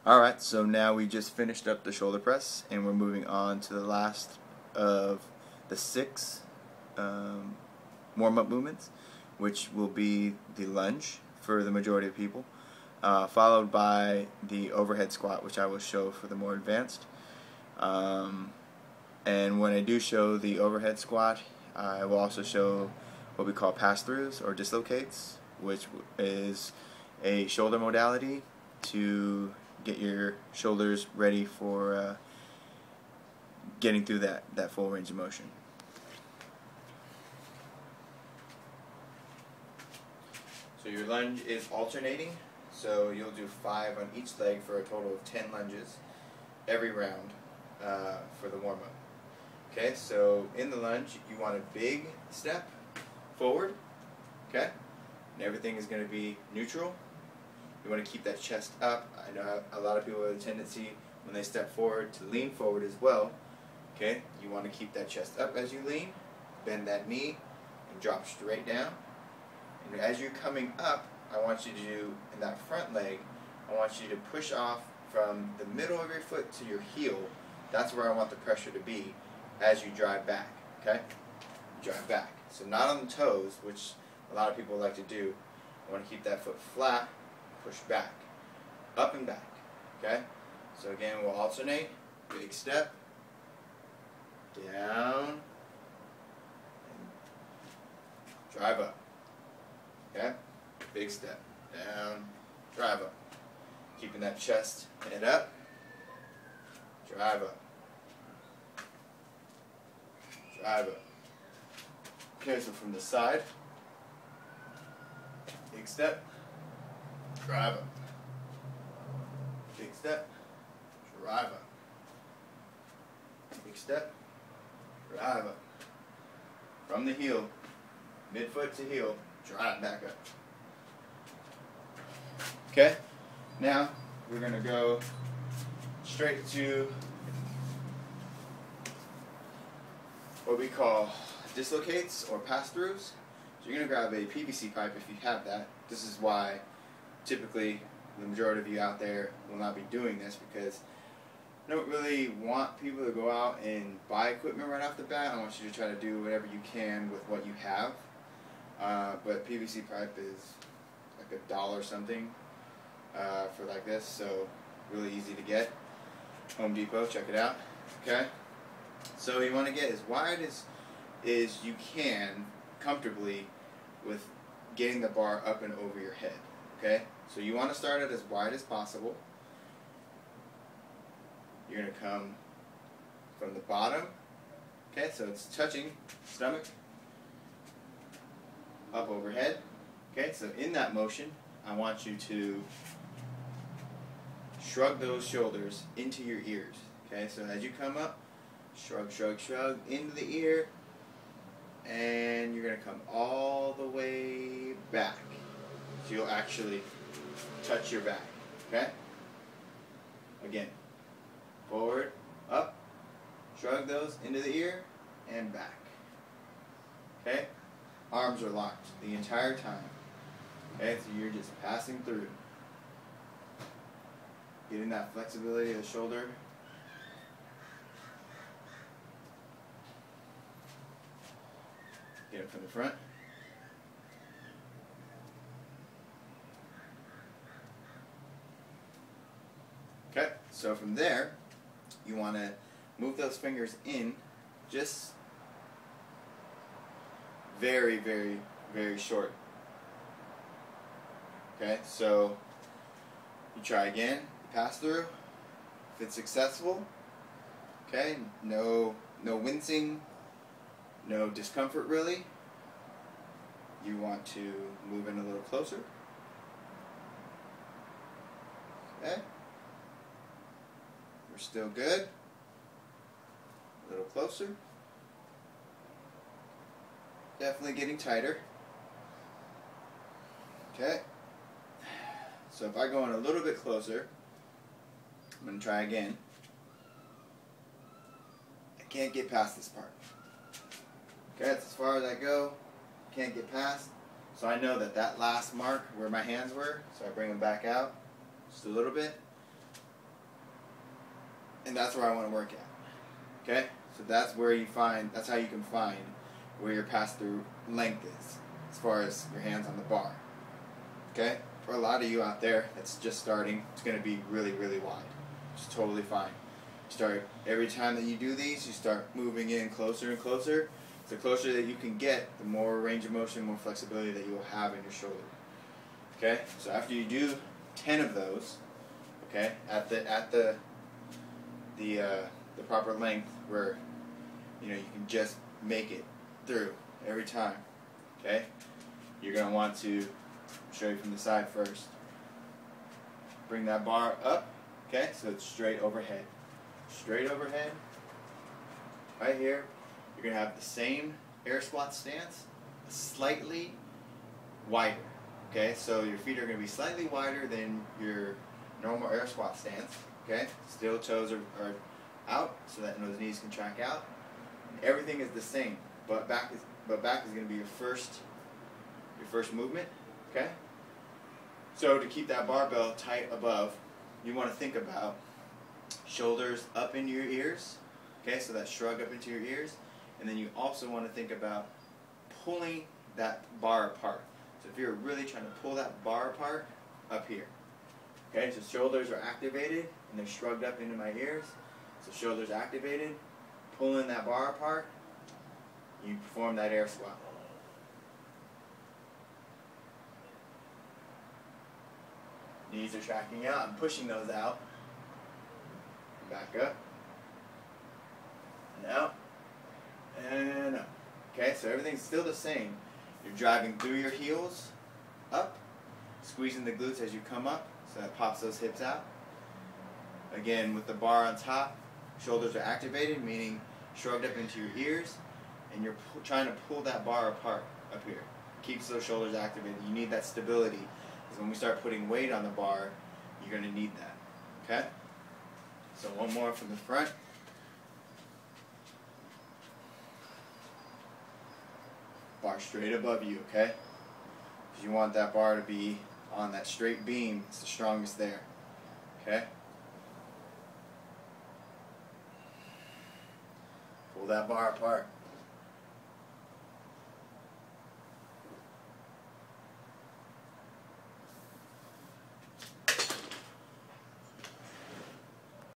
Alright, so now we just finished up the shoulder press and we're moving on to the last of the 6 warm-up movements, which will be the lunge for the majority of people, followed by the overhead squat, which I will show for the more advanced. And when I do show the overhead squat, I will also show what we call pass-throughs or dislocates, which is a shoulder modality to get your shoulders ready for getting through that full range of motion. So your lunge is alternating, so you'll do 5 on each leg for a total of 10 lunges every round for the warm-up. Okay, so in the lunge you want a big step forward, okay, and everything is going to be neutral. You want to keep that chest up. I know a lot of people have a tendency when they step forward to lean forward as well. Okay, you want to keep that chest up as you lean, bend that knee, and drop straight down. And as you're coming up, I want you to do, in that front leg, I want you to push off from the middle of your foot to your heel. That's where I want the pressure to be as you drive back. Okay, drive back. So not on the toes, which a lot of people like to do. I want to keep that foot flat. Push back, up and back, okay? So again, we'll alternate, big step, down, and drive up, okay? Big step, down, drive up. Keeping that chest head up, drive up, drive up. Okay, so from the side, big step, drive up. Big step, drive up. Big step, drive up. From the heel, midfoot to heel, drive back up. Okay, now we're going to go straight to what we call dislocates or pass-throughs. So you're going to grab a PVC pipe if you have that. This is why typically the majority of you out there will not be doing this, because I don't really want people to go out and buy equipment right off the bat. I want you to try to do whatever you can with what you have. But PVC pipe is like $1 something for like this, so really easy to get. Home Depot, check it out. Okay, so you want to get as wide as you can comfortably with getting the bar up and over your head. Okay, so you want to start it as wide as possible. You're going to come from the bottom, okay, so it's touching stomach, up overhead. Okay, so in that motion, I want you to shrug those shoulders into your ears. Okay, so as you come up, shrug, shrug, shrug into the ear, and you're going to come all the way back. So you'll actually touch your back, okay? Again, forward, up, shrug those into the ear, and back. Okay? Arms are locked the entire time. Okay, so you're just passing through. Getting that flexibility of the shoulder. Get it from the front. Okay, so from there, you want to move those fingers in just very, very, very short. Okay, so you try again, pass through. If it's successful, okay, no wincing, no discomfort really. You want to move in a little closer. Okay. We're still good. A little closer. Definitely getting tighter. Okay. So if I go in a little bit closer, I'm going to try again. I can't get past this part. Okay, that's as far as I go. Can't get past. So I know that last mark where my hands were, so I bring them back out just a little bit. and that's where I want to work at. Okay? So that's where you find, that's how you can find where your pass-through length is, as far as your hands on the bar. Okay? For a lot of you out there that's just starting, it's going to be really, really wide. It's totally fine. Start, every time that you do these, you start moving in closer and closer. The closer that you can get, the more range of motion, more flexibility that you will have in your shoulder. Okay? So after you do 10 of those, okay, at the proper length where you can just make it through every time. Okay? You're going to want to show you from the side first. Bring that bar up, okay, so it's straight overhead. Straight overhead. Right here, you're going to have the same air squat stance, slightly wider. Okay, so your feet are going to be slightly wider than your normal air squat stance. Okay, still toes are out so that those knees can track out. Everything is the same, but back is going to be your first movement. Okay, so to keep that barbell tight above, you want to think about shoulders up into your ears. Okay, so that shrug up into your ears, and then you also want to think about pulling that bar apart. So if you're really trying to pull that bar apart, up here. Okay, so shoulders are activated and they're shrugged up into my ears. So shoulders activated, pulling that bar apart, you perform that air squat. Knees are tracking out. I'm pushing those out. Back up. And out. And up. Okay, so everything's still the same. You're driving through your heels, up, squeezing the glutes as you come up, so that pops those hips out. Again, with the bar on top, shoulders are activated, meaning shrugged up into your ears, and you're trying to pull that bar apart up here. Keeps those shoulders activated. You need that stability, because when we start putting weight on the bar, you're going to need that. Okay? So one more from the front. Bar straight above you, okay? Because you want that bar to be on that straight beam. It's the strongest there. Okay? Pull that bar apart.